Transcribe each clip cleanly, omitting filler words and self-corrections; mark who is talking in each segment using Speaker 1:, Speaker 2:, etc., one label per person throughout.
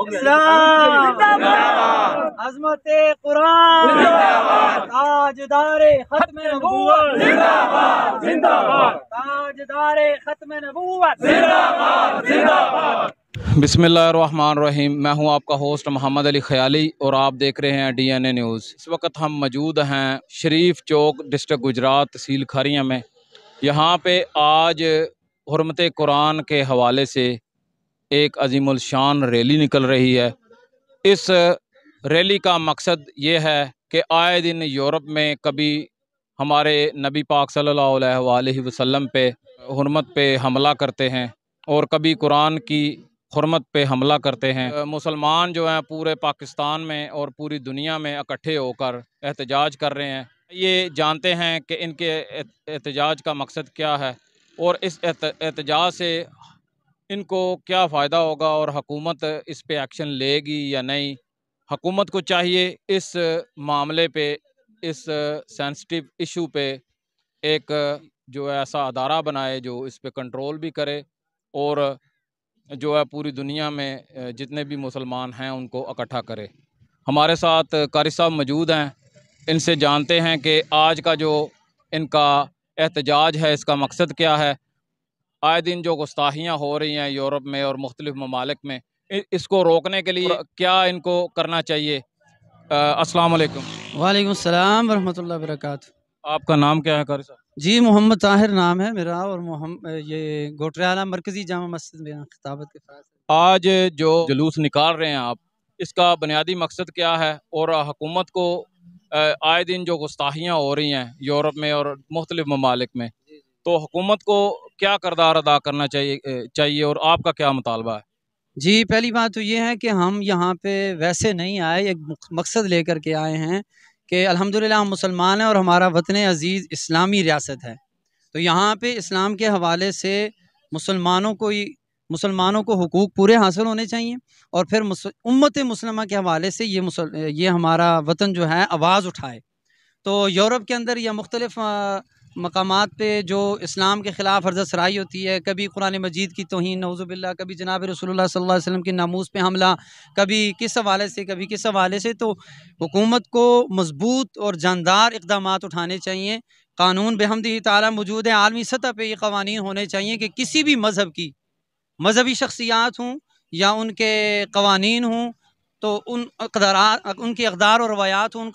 Speaker 1: اسلام عظمت قرآن تاجدار ختم نبوت تاجدار ختم نبوت
Speaker 2: بسم اللہ الرحمن الرحیم۔ میں ہوں آپ کا ہوسٹ محمد علی خیالی اور آپ دیکھ رہے ہیں ڈی این اے نیوز۔ اس وقت ہم موجود ہیں شریف چوک ڈسٹرکٹ گجرات تحصیل کھاریاں میں۔ یہاں پہ آج حرمت قرآن کے حوالے سے ایک عظیم الشان ریلی نکل رہی ہے۔ اس ریلی کا مقصد یہ ہے کہ آئے دن یورپ میں کبھی ہمارے نبی پاک صلی اللہ علیہ وآلہ وسلم پہ حرمت پہ حملہ کرتے ہیں اور کبھی قرآن کی حرمت پہ حملہ کرتے ہیں۔ مسلمان جو ہیں پورے پاکستان میں اور پوری دنیا میں اکٹھے ہو کر احتجاج کر رہے ہیں۔ یہ جانتے ہیں کہ ان کے احتجاج کا مقصد کیا ہے اور اس احتجاج سے ان کو کیا فائدہ ہوگا اور حکومت اس پہ ایکشن لے گی یا نہیں۔ حکومت کو چاہیے اس معاملے پہ، اس سینسٹیو ایشو پہ ایک جو ایسا ادارہ بنائے جو اس پہ کنٹرول بھی کرے اور جو ہے پوری دنیا میں جتنے بھی مسلمان ہیں ان کو اکٹھا کرے۔ ہمارے ساتھ قاری صاحب موجود ہیں، ان سے جانتے ہیں کہ آج کا جو ان کا احتجاج ہے اس کا مقصد کیا ہے۔ آئے دن جو گستاخیاں ہو رہی ہیں یورپ میں اور مختلف ممالک میں، اس کو روکنے کے لیے کیا ان کو کرنا چاہیے۔ السلام علیکم۔
Speaker 3: وعلیکم السلام ورحمۃ اللہ وبرکاتہ۔
Speaker 2: آپ کا نام کیا ہے قاری صاحب؟
Speaker 3: جی محمد طاہر نام ہے میرا، اور یہ گوٹریالہ مرکزی جامع مسجد میں خطابت کے فائز۔
Speaker 2: آج جو جلوس نکال رہے ہیں آپ، اس کا بنیادی مقصد کیا ہے اور حکومت کو آئے دن جو گستاخیاں ہو رہی ہیں یورپ میں اور مختلف ممالک میں، تو حکومت کو کیا کردار ادا کرنا چاہیے اور آپ کا کیا مطالبہ ہے؟
Speaker 3: جی پہلی بات تو یہ ہے کہ ہم یہاں پہ ویسے نہیں آئے، ایک مقصد لے کر کے آئے ہیں کہ الحمدللہ ہم مسلمان ہیں اور ہمارا وطن عزیز اسلامی ریاست ہے، تو یہاں پہ اسلام کے حوالے سے مسلمانوں کو حقوق پورے حاصل ہونے چاہیے، اور پھر امت مسلمہ کے حوالے سے یہ ہمارا وطن جو ہے آواز اٹھائے۔ تو یورپ کے اندر یا مختلف مقامات پہ جو اسلام کے خلاف ورزش سرائی ہوتی ہے، کبھی قرآن مجید کی توہین نعوذ باللہ، کبھی جناب رسول اللہ صلی اللہ علیہ وسلم کے ناموس پہ حملہ، کبھی کس حوالے سے کبھی کس حوالے سے، تو حکومت کو مضبوط اور جاندار اقدامات اٹھانے چاہیے۔ قانون بحمدہ تعالیٰ موجود ہے، عالمی سطح پہ یہ قوانین ہونے چاہیے کہ کسی بھی مذہبی شخصیات ہوں یا ان کے قوانین ہوں، تو ان کی اقدار اور روایات ہوں،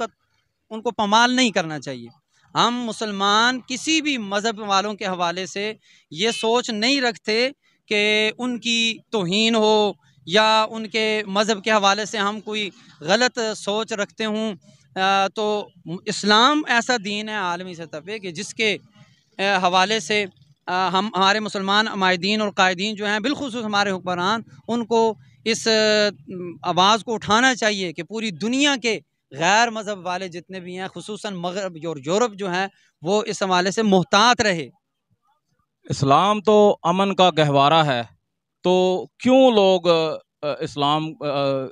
Speaker 3: ان کو پامال نہیں کرنا چاہیے۔ ہم مسلمان کسی بھی مذہب والوں کے حوالے سے یہ سوچ نہیں رکھتے کہ ان کی توہین ہو یا ان کے مذہب کے حوالے سے ہم کوئی غلط سوچ رکھتے ہوں۔ تو اسلام ایسا دین ہے عالمی سطح پہ کہ جس کے حوالے سے ہمارے مسلمان عمائدین اور قائدین جو ہیں، بالخصوص ہمارے حکمران، ان کو اس آواز کو اٹھانا چاہیے کہ پوری دنیا کے غیر مذہب والے جتنے بھی ہیں، خصوصاً مغرب اور یورپ جو ہیں، وہ اس حوالے سے محتاط رہے۔
Speaker 2: اسلام تو امن کا گہوارہ ہے، تو کیوں لوگ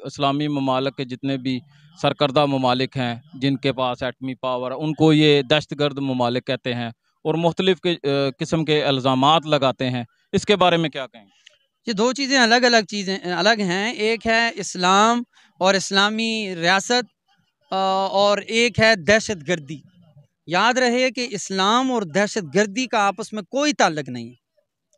Speaker 2: اسلامی ممالک کے جتنے بھی سرکردہ ممالک ہیں جن کے پاس ایٹمی پاور، ان کو یہ دہشت گرد ممالک کہتے ہیں اور مختلف قسم کے الزامات لگاتے ہیں؟ اس کے بارے میں کیا کہیں؟
Speaker 3: یہ دو چیزیں الگ ہیں، ایک ہے اسلام اور اسلامی ریاست، اور ایک ہے دہشت گردی۔ یاد رہے کہ اسلام اور دہشت گردی کا آپس میں کوئی تعلق نہیں ہے۔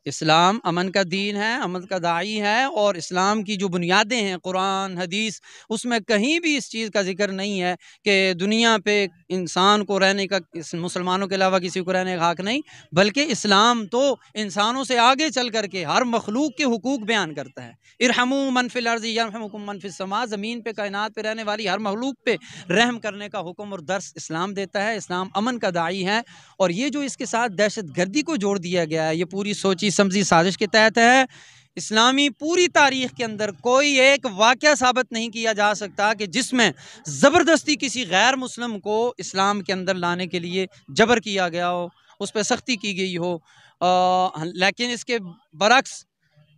Speaker 3: اسلام امن کا دین ہے، امن کا داعی ہے، اور اسلام کی جو بنیادیں ہیں قرآن حدیث، اس میں کہیں بھی اس چیز کا ذکر نہیں ہے کہ دنیا پہ انسان کو رہنے کا، مسلمانوں کے علاوہ کسی کو رہنے کا حق نہیں، بلکہ اسلام تو انسانوں سے آگے چل کر کے ہر مخلوق کے حقوق بیان کرتا ہے۔ ارحموا من فی الارض یرحمکم من فی السماء، زمین پہ کائنات پہ رہنے والی ہر مخلوق پہ رحم کرنے کا حکم اور درس اسلام دیتا ہے۔ اسلام امن کا داعی ہے، اور یہ جو اس کے ساتھ دہشت گردی کو جوڑ دیا گیا ہے، یہ پوری سوچی سمجھی سازش کے تحت ہے۔ اسلامی پوری تاریخ کے اندر کوئی ایک واقعہ ثابت نہیں کیا جا سکتا کہ جس میں زبردستی کسی غیر مسلم کو اسلام کے اندر لانے کے لیے جبر کیا گیا ہو، اس پہ سختی کی گئی ہو۔ لیکن اس کے برعکس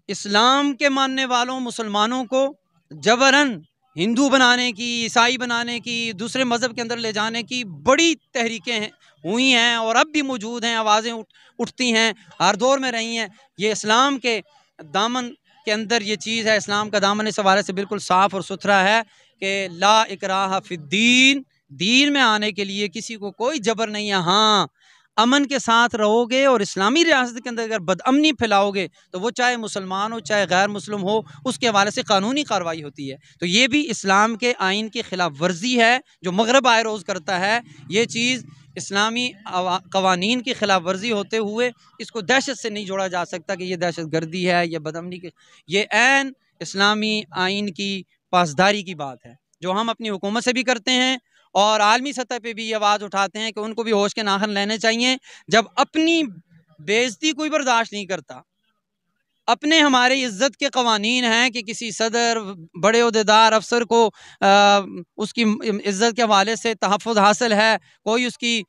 Speaker 3: اسلام کے ماننے والوں مسلمانوں کو جبراً ہندو بنانے کی، عیسائی بنانے کی، دوسرے مذہب کے اندر لے جانے کی بڑی تحریکیں ہوئی ہیں، اور اب بھی موجود ہیں، آوازیں اٹھتی ہیں، ہر دور میں رہی ہیں۔ یہ اسلام کے دامن کے اندر یہ چیز ہے، اسلام کا دامن اس حوالے سے بالکل صاف اور ستھرا ہے کہ لا اکراہ فی الدین، دین میں آنے کے لیے کسی کو کوئی جبر نہیں ہے۔ ہاں امن کے ساتھ رہو گے اور اسلامی ریاست کے اندر اگر بد امنی پھیلاؤ گے تو وہ چاہے مسلمان ہو چاہے غیر مسلم ہو، اس کے حوالے سے قانونی کارروائی ہوتی ہے۔ تو یہ بھی اسلام کے آئین کی خلاف ورزی ہے جو مغرب آئے روز کرتا ہے۔ یہ چیز اسلامی قوانین کی خلاف ورزی ہوتے ہوئے اس کو دہشت سے نہیں جوڑا جا سکتا کہ یہ دہشت گردی ہے یا بد امنی کی، یہ عین اسلامی آئین کی پاسداری کی بات ہے جو ہم اپنی حکومت سے بھی کرتے ہیں اور عالمی سطح پہ بھی یہ آواز اٹھاتے ہیں کہ ان کو بھی ہوش کے ناخن لینے چاہیے۔ جب اپنی بے عزتی کوئی برداشت نہیں کرتا، اپنے ہمارے عزت کے قوانین ہیں کہ کسی صدر بڑے عہدیدار افسر کو اس کی عزت کے حوالے سے تحفظ حاصل ہے، کوئی اس کی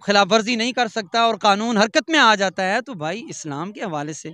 Speaker 3: خلاف ورزی نہیں کر سکتا اور قانون حرکت میں آ جاتا ہے، تو بھائی اسلام کے حوالے سے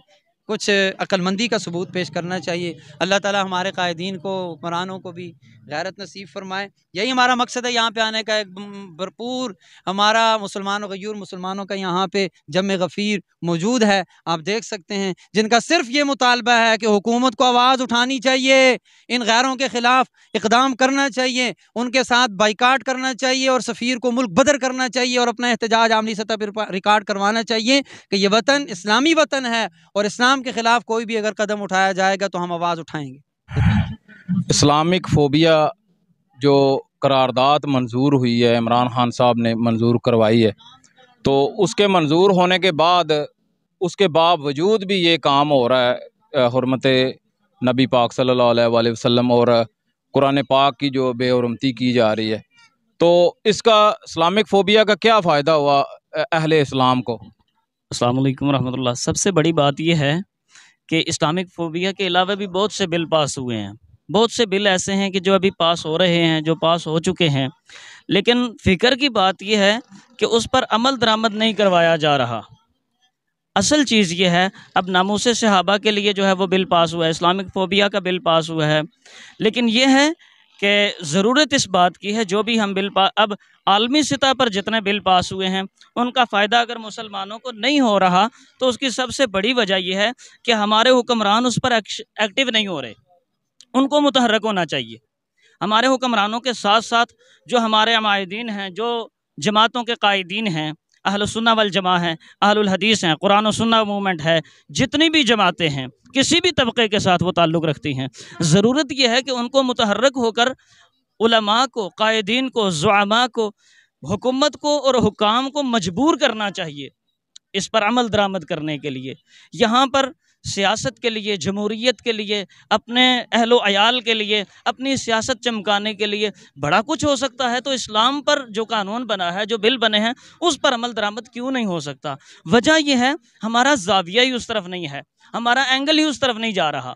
Speaker 3: کچھ عقل مندی کا ثبوت پیش کرنا چاہیے۔ اللہ تعالی ہمارے قائدین کو، حکمرانوں کو بھی غیرت نصیب فرمائے۔ یہی ہمارا مقصد ہے یہاں پہ آنے کا، ایک بھرپور ہمارا مسلمانوں غیور مسلمانوں کا یہاں پہ جمع غفیر موجود ہے۔ آپ دیکھ سکتے ہیں جن کا صرف یہ مطالبہ ہے کہ حکومت کو آواز اٹھانی چاہیے، ان غیروں کے خلاف اقدام کرنا چاہیے، ان کے ساتھ بائیکاٹ کرنا چاہیے اور سفیر کو ملک بدر کرنا چاہیے اور اپنا احتجاج عالمی سطح پر ریکارڈ کروانا چاہیے کہ یہ وطن اسلامی وطن ہے اور اسلام کے خلاف کوئی بھی اگر قدم اٹھایا جائے گا تو ہم آواز اٹھائیں گے۔
Speaker 2: اسلامک فوبیا جو قرارداد منظور ہوئی ہے، عمران خان صاحب نے منظور کروائی ہے، تو اس کے منظور ہونے کے بعد اس کے باوجود بھی یہ کام ہو رہا ہے، حرمت نبی پاک صلی اللہ علیہ وآلہ وسلم اور قرآن پاک کی جو بے حرمتی کی جا رہی ہے، تو اس کا اسلامک فوبیا کا کیا فائدہ ہوا اہل اسلام کو؟
Speaker 4: السلام علیکم ورحمۃ اللہ۔ سب سے بڑی بات یہ ہے کہ اسلامک فوبیا کے علاوہ بھی بہت سے بل پاس ہوئے ہیں، بہت سے بل ایسے ہیں کہ جو ابھی پاس ہو رہے ہیں، جو پاس ہو چکے ہیں، لیکن فکر کی بات یہ ہے کہ اس پر عمل درآمد نہیں کروایا جا رہا۔ اصل چیز یہ ہے، اب ناموس صحابہ کے لیے جو ہے وہ بل پاس ہوا ہے، اسلامک فوبیا کا بل پاس ہوا ہے، لیکن یہ ہے کہ ضرورت اس بات کی ہے جو بھی ہم اب عالمی سطح پر جتنے بل پاس ہوئے ہیں ان کا فائدہ اگر مسلمانوں کو نہیں ہو رہا تو اس کی سب سے بڑی وجہ یہ ہے کہ ہمارے حکمران اس پر ایکٹیو نہیں ہو رہے، ان کو متحرک ہونا چاہیے۔ ہمارے حکمرانوں کے ساتھ ساتھ جو ہمارے عمائدین ہیں، جو جماعتوں کے قائدین ہیں، اہل السنہ والجماعہ ہیں، اہل الحدیث ہیں، قرآن و سنہ موومنٹ ہے، جتنی بھی جماعتیں ہیں کسی بھی طبقے کے ساتھ وہ تعلق رکھتی ہیں، ضرورت یہ ہے کہ ان کو متحرک ہو کر علماء کو، قائدین کو، زعماء کو، حکومت کو اور حکام کو مجبور کرنا چاہیے اس پر عمل درآمد کرنے کے لیے۔ یہاں پر سیاست کے لیے، جمہوریت کے لیے، اپنے اہل و عیال کے لیے، اپنی سیاست چمکانے کے لیے بڑا کچھ ہو سکتا ہے، تو اسلام پر جو قانون بنا ہے، جو بل بنے ہیں، اس پر عمل درآمد کیوں نہیں ہو سکتا؟ وجہ یہ ہے ہمارا زاویہ ہی اس طرف نہیں ہے، ہمارا اینگل ہی اس طرف نہیں جا رہا۔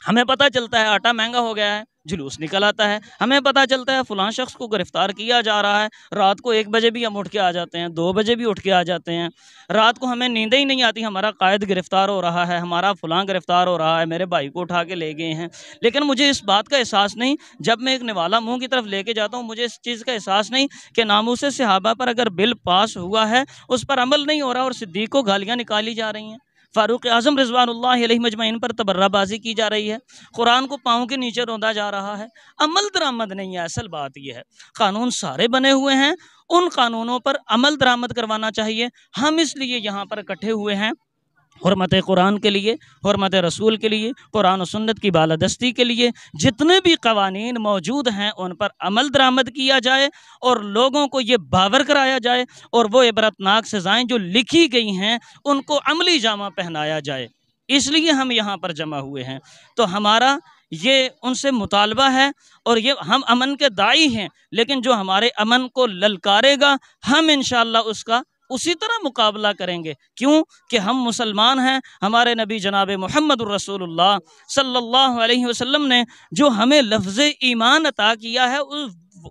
Speaker 4: ہمیں پتہ چلتا ہے آٹا مہنگا ہو گیا ہے، جلوس نکل آتا ہے، ہمیں پتہ چلتا ہے فلاں شخص کو گرفتار کیا جا رہا ہے، رات کو 1 بجے بھی ہم اٹھ کے آ جاتے ہیں، 2 بجے بھی اٹھ کے آ جاتے ہیں، رات کو ہمیں نیندیں ہی نہیں آتی، ہمارا قائد گرفتار ہو رہا ہے، ہمارا فلاں گرفتار ہو رہا ہے، میرے بھائی کو اٹھا کے لے گئے ہیں، لیکن مجھے اس بات کا احساس نہیں، جب میں ایک نوالا منہ کی طرف لے کے جاتا ہوں مجھے اس چیز کا احساس نہیں کہ ناموس صحابہ پر اگر بل پاس ہوا ہے اس پر عمل نہیں ہو رہا اور صدیق کو گالیاں نکالی جا رہی ہیں، فاروق اعظم رضوان اللہ علیہ مجمعین پر تبرہ بازی کی جا رہی ہے، قرآن کو پاؤں کے نیچے روندا جا رہا ہے، عمل درآمد نہیں ہے۔ اصل بات یہ ہے قانون سارے بنے ہوئے ہیں، ان قانونوں پر عمل درآمد کروانا چاہیے۔ ہم اس لیے یہاں پر اکٹھے ہوئے ہیں حرمت قرآن کے لیے، حرمت رسول کے لیے، قرآن و سنت کی بالادستی کے لیے، جتنے بھی قوانین موجود ہیں ان پر عمل درآمد کیا جائے اور لوگوں کو یہ باور کرایا جائے اور وہ عبرتناک سزائیں جو لکھی گئی ہیں ان کو عملی جامہ پہنایا جائے۔ اس لیے ہم یہاں پر جمع ہوئے ہیں، تو ہمارا یہ ان سے مطالبہ ہے اور یہ ہم امن کے داعی ہیں، لیکن جو ہمارے امن کو للکارے گا ہم انشاءاللہ اس کا اسی طرح مقابلہ کریں گے۔ کیوں کہ ہم مسلمان ہیں، ہمارے نبی جناب محمد الرسول اللہ صلی اللہ علیہ وسلم نے جو ہمیں لفظ ایمان عطا کیا ہے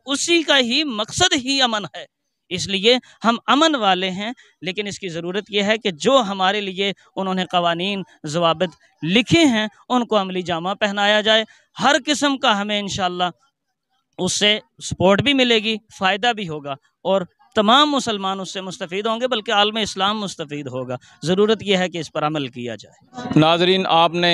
Speaker 4: اسی کا ہی مقصد ہی امن ہے، اس لیے ہم امن والے ہیں، لیکن اس کی ضرورت یہ ہے کہ جو ہمارے لیے انہوں نے قوانین ضوابط لکھے ہیں ان کو عملی جامہ پہنایا جائے۔ ہر قسم کا ہمیں انشاءاللہ اس سے سپورٹ بھی ملے گی، فائدہ بھی ہوگا اور تمام مسلمان اس سے مستفید ہوں گے، بلکہ عالم اسلام مستفید ہوگا۔ ضرورت یہ ہے کہ اس پر عمل کیا جائے۔
Speaker 2: ناظرین، آپ نے